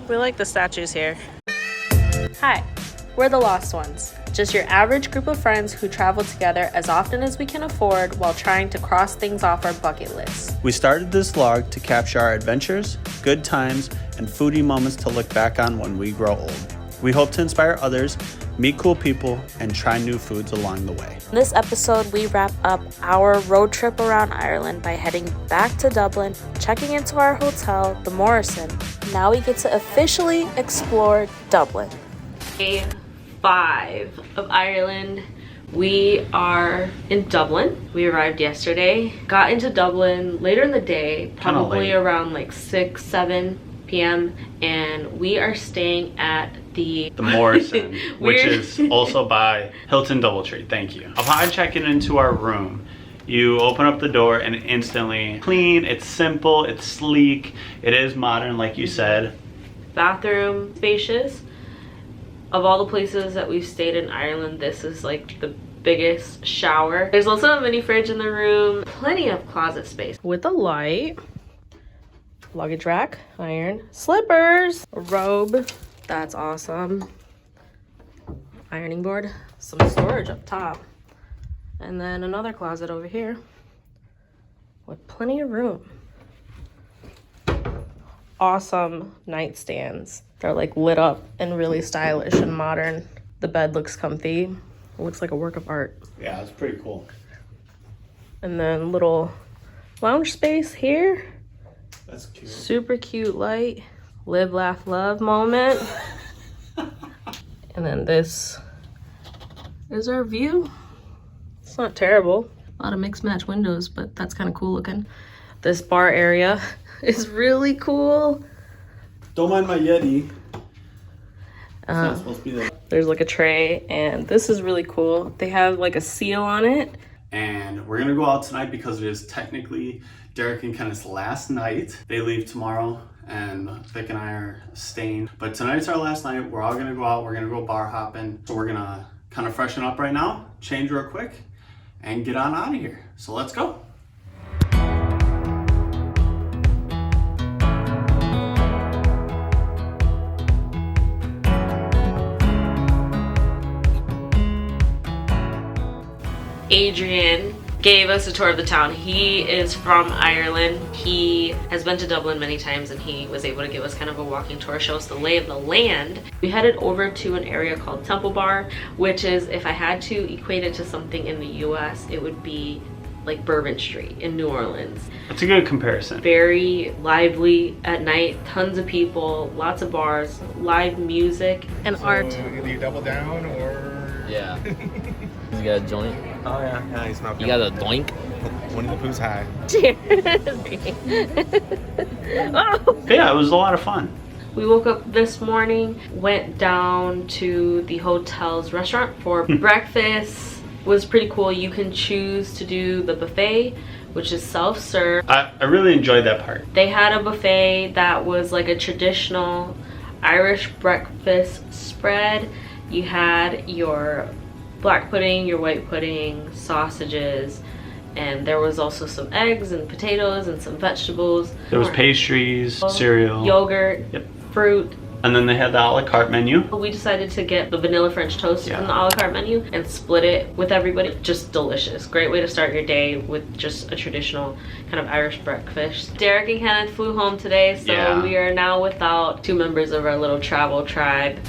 We like the statues here. Hi, we're the Lost Ones. Just your average group of friends who travel together as often as we can afford while trying to cross things off our bucket list. We started this vlog to capture our adventures, good times, and foodie moments to look back on when we grow old. We hope to inspire others, meet cool people, and try new foods along the way. In this episode, we wrap up our road trip around Ireland by heading back to Dublin, checking into our hotel, the Morrison. Now we get to officially explore Dublin. Day 5 of Ireland. We are in Dublin. We arrived yesterday. Got into Dublin later in the day, probably around like 6, 7 p.m. And we are staying at the Morrison, which is also by Hilton Doubletree. Thank you. Upon checking into our room, you open up the door and instantly clean. It's simple, it's sleek, it is modern like you said. Bathroom, spacious. Of all the places that we've stayed in Ireland, this is like the biggest shower. There's also a mini fridge in the room. Plenty of closet space. With a light. Luggage rack, iron, slippers, a robe. That's awesome. Ironing board, some storage up top. And then another closet over here with plenty of room. Awesome nightstands. They're like lit up and really stylish and modern. The bed looks comfy. It looks like a work of art. Yeah, it's pretty cool. And then little lounge space here. That's cute. Super cute light. Live, laugh, love moment. And then this is our view. It's not terrible. A lot of mixed match windows, but that's kind of cool looking. This bar area is really cool. Don't mind my Yeti. It's not supposed to be there. There's like a tray, and this is really cool. They have like a seal on it. And we're gonna go out tonight because it is technically Derek and Kenneth's last night. They leave tomorrow, and Vic and I are staying. But tonight's our last night. We're all gonna go out. We're gonna go bar hopping. So we're gonna kind of freshen up right now, change real quick, and get on out of here. So let's go. Adrian gave us a tour of the town. He is from Ireland. He has been to Dublin many times, and he was able to give us kind of a walking tour, show us the lay of the land. We headed over to an area called Temple Bar, which is, if I had to equate it to something in the US, it would be like Bourbon Street in New Orleans. That's a good comparison. Very lively at night, tons of people, lots of bars, live music, and art. Do you double down or? Yeah. You got a joint? Oh yeah, he's smoking. You got a doink? Winnie the Pooh's high. Cheers. Oh. Yeah, it was a lot of fun. We woke up this morning, went down to the hotel's restaurant for breakfast. Was pretty cool. You can choose to do the buffet, which is self-serve. I really enjoyed that part. They had a buffet that was like a traditional Irish breakfast spread. You had your black pudding, your white pudding, sausages, and there was also some eggs and potatoes and some vegetables. There was pastries, cereal, yogurt, yep, fruit. And then they had the a la carte menu. We decided to get the vanilla French toast from the a la carte menu and split it with everybody. Just delicious. Great way to start your day with just a traditional kind of Irish breakfast. Derek and Kenneth flew home today, so we are now without 2 members of our little travel tribe.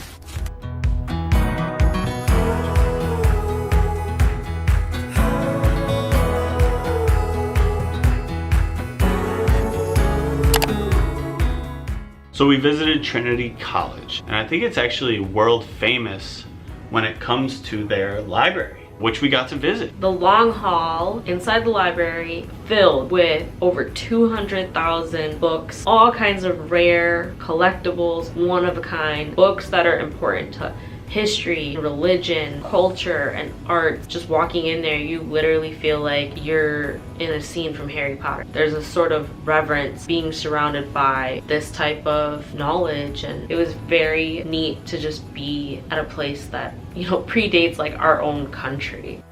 So we visited Trinity College, and I think it's actually world famous when it comes to their library, which we got to visit. The long hall inside the library filled with over 200,000 books, all kinds of rare collectibles, one-of-a-kind books that are important to history, religion, culture, and art. Just walking in there, you literally feel like you're in a scene from Harry Potter. There's a sort of reverence being surrounded by this type of knowledge, and it was very neat to just be at a place that, you know, predates like our own country.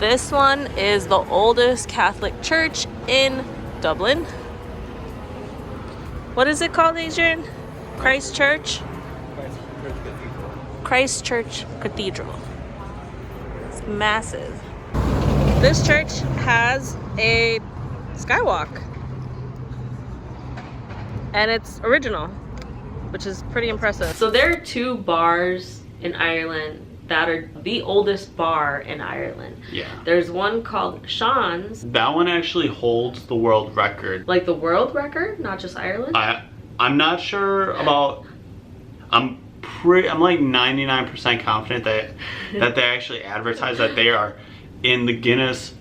This one is the oldest Catholic church in Dublin. What is it called, Adrian? Christ Church? Christ Church Cathedral. It's massive. This church has a skywalk. And it's original, which is pretty impressive. So there are 2 bars in Ireland that are the oldest bar in Ireland. Yeah. There's one called Sean's. That one actually holds the world record. Like the world record, not just Ireland? I'm not sure about, I'm like 99% confident that they actually advertise that they are in the Guinness.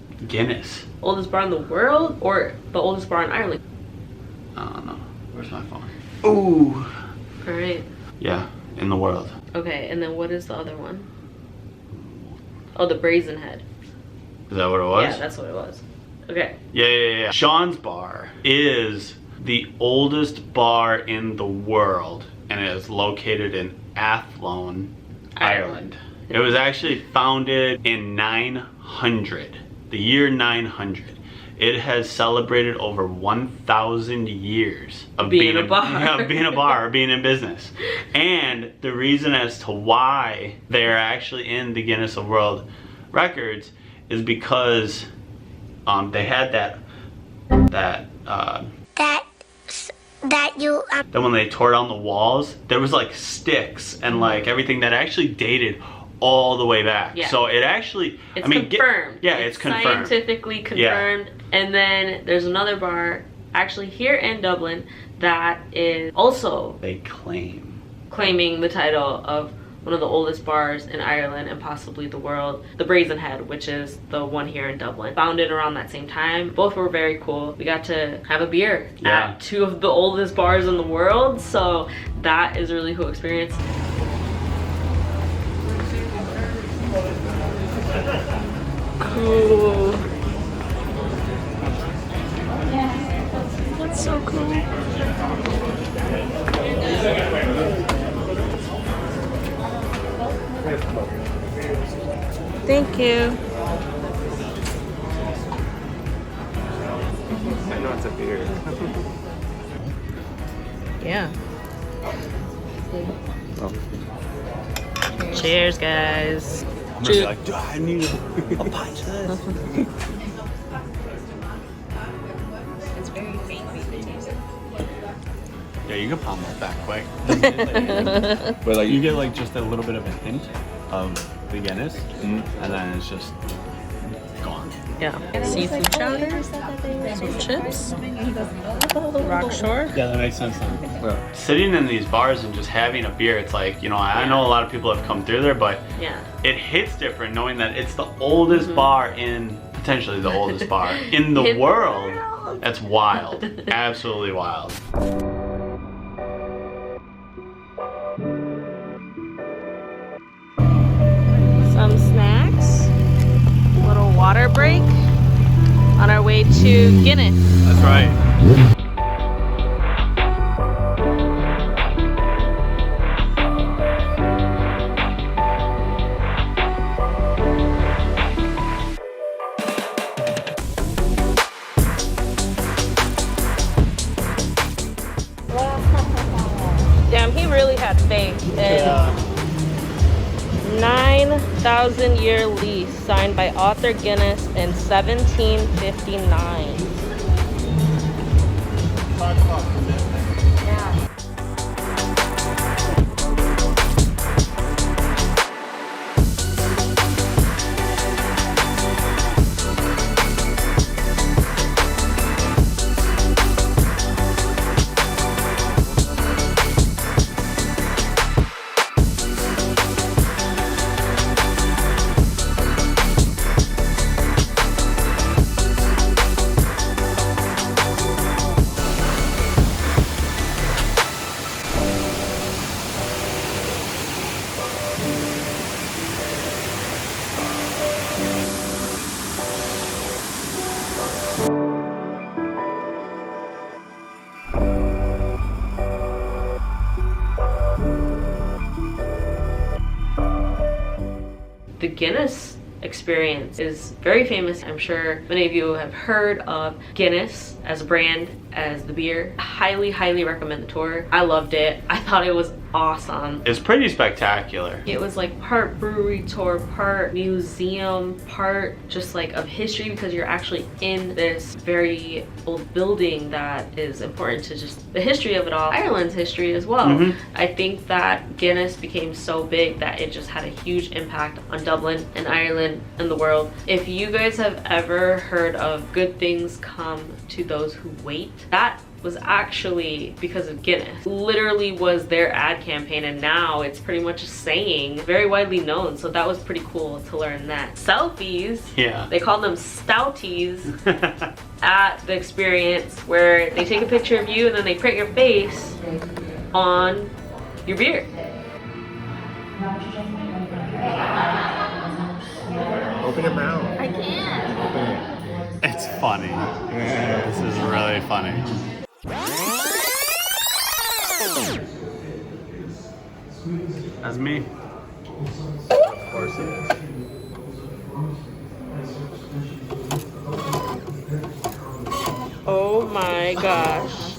Oldest bar in the world or the oldest bar in Ireland? I don't know. Where's my phone? Ooh. All right. Yeah, in the world. Okay, and then what is the other one? Oh, the Brazen Head. Is that what it was? Yeah, that's what it was. Okay. Yeah. Sean's Bar is the oldest bar in the world, and it is located in Athlone, Ireland. It was actually founded in 900, the year 900. It has celebrated over 1,000 years of being a bar, being in business. And the reason as to why they're actually in the Guinness of World Records is because they had then when they tore down the walls, there was like sticks and like everything that actually dated all the way back. Yeah. So it actually, it's confirmed. It's confirmed. Scientifically confirmed. Yeah. And then there's another bar actually here in Dublin that is also claiming the title of one of the oldest bars in Ireland and possibly the world, the Brazen Head, which is the one here in Dublin. Founded around that same time. Both were very cool. We got to have a beer at 2 of the oldest bars in the world, so that is a really cool experience. Cool. That's so cool. Thank you. I know it's a beer. Yeah. Oh. Cheers, guys. I'm gonna be like, dude, I need a pint of this. It's very faintly. Yeah, you can palm that back quick. But like, You get like just a little bit of a hint of the Guinness, and then it's just gone. Yeah. Seafood chowder, some chips, rock shore. Yeah, that makes sense then. Sitting in these bars and just having a beer, it's like, you know, I know a lot of people have come through there, but it hits different knowing that it's the oldest bar potentially the oldest bar in the world. That's wild. Absolutely wild. Some snacks, a little water break on our way to Guinness. That's right. Damn, he really had faith in 9,000-year lease signed by Arthur Guinness in 1759. The Guinness Experience is very famous. I'm sure many of you have heard of Guinness as a brand, as the beer. Highly, highly recommend the tour. I loved it. I thought it was awesome. It's pretty spectacular. It was like part brewery tour, part museum, part just like of history, because you're actually in this very old building that is important to just the history of it all. Ireland's history as well. I think that Guinness became so big that it just had a huge impact on Dublin and Ireland and the world. If you guys have ever heard of good things come to those who wait, that was actually because of Guinness. Literally was their ad campaign, and now it's pretty much a saying, very widely known. So that was pretty cool to learn that. Selfies, yeah, they call them stouties at the experience, where they take a picture of you and then they print your face on your beer. Open your mouth. I can't. It's funny. This is really funny. That's me. Of course it is. Oh my gosh.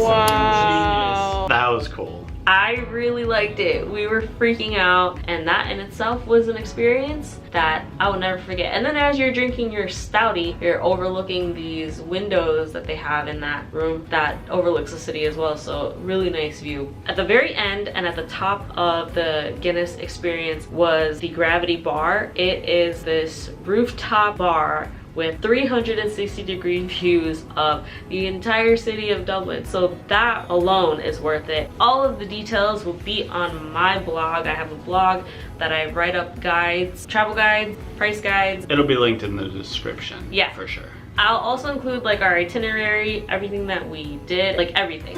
Wow. That was cool. I really liked it. We were freaking out, and that in itself was an experience that I will never forget. And then as you're drinking your stouty, you're overlooking these windows that they have in that room that overlooks the city as well. So really nice view. At the very end and at the top of the Guinness Experience was the Gravity Bar. It is this rooftop bar with 360-degree views of the entire city of Dublin. So that alone is worth it. All of the details will be on my blog. I have a blog that I write up guides, travel guides, price guides. It'll be linked in the description. Yeah, for sure. I'll also include like our itinerary, everything that we did, like everything.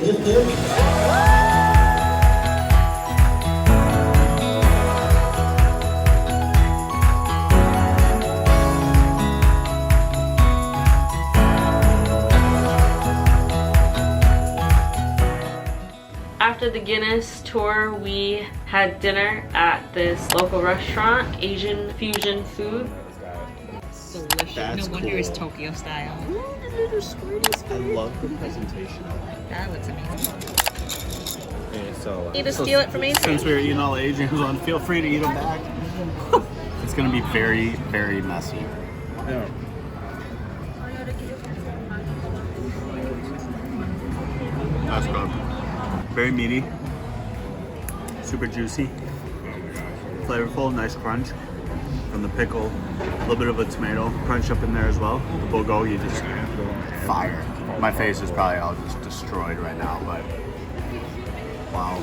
After the Guinness tour, we had dinner at this local restaurant, Asian fusion food. Delicious. That's No wonder cool. it's Tokyo style. I love the presentation. That looks amazing. Okay, so Need to steal it from Adrian. Since we were eating all the Adrian's one, feel free to eat them back. It's gonna be very, very messy. yeah. That's good. Very meaty, super juicy, flavorful, nice crunch from the pickle, a little bit of a tomato crunch up in there as well. The bulgogi just fire. My face is probably all just destroyed right now, but wow.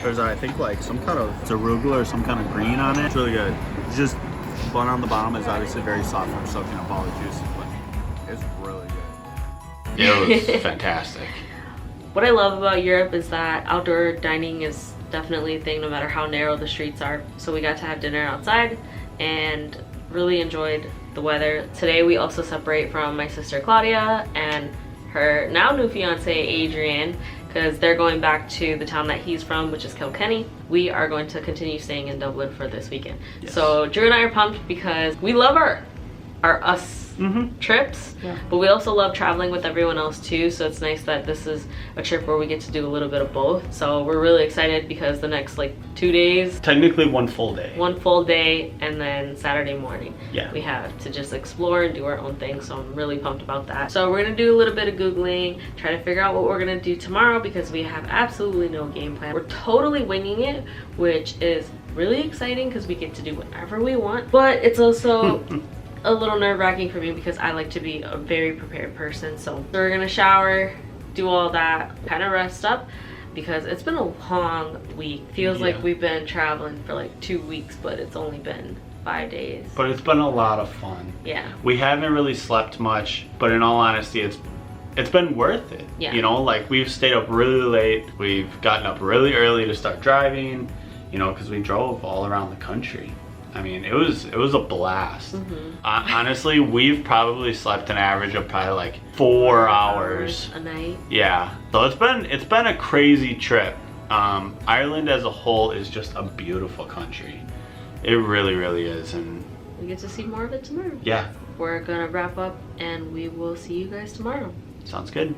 There's, I think, like some kind of arugula or some kind of green on it. It's really good. Just bun on the bottom is obviously very soft from soaking up all the juices, but it's really good. It was fantastic. What I love about Europe is that outdoor dining is definitely a thing, no matter how narrow the streets are. So we got to have dinner outside and really enjoyed the weather. Today we also separate from my sister Claudia and her now new fiance Adrian, because they're going back to the town that he's from, which is Kilkenny. We are going to continue staying in Dublin for this weekend. Yes. So Drew and I are pumped because we love our us trips, but we also love traveling with everyone else too. So it's nice that this is a trip where we get to do a little bit of both. So we're really excited because the next like 2 days, Technically one full day, and then Saturday morning, Yeah. we have to just explore and do our own thing. So I'm really pumped about that. So we're gonna do a little bit of Googling, try to figure out what we're gonna do tomorrow, because we have absolutely no game plan. We're totally winging it, which is really exciting because we get to do whatever we want, but it's also a little nerve-wracking for me because I like to be a very prepared person. So we're gonna shower, do all that, kind of rest up, because it's been a long week. Feels like we've been traveling for like 2 weeks, but it's only been 5 days. But it's been a lot of fun. Yeah. We haven't really slept much, but in all honesty, it's been worth it. Yeah. You know, like we've stayed up really late. We've gotten up really early to start driving, you know, because we drove all around the country. I mean, it was a blast. Honestly, we've probably slept an average of probably like 4 hours a night. Yeah, so it's been a crazy trip. Ireland as a whole is just a beautiful country. It really, really is, and We get to see more of it tomorrow. yeah, We're gonna wrap up and we will see you guys tomorrow. sounds good.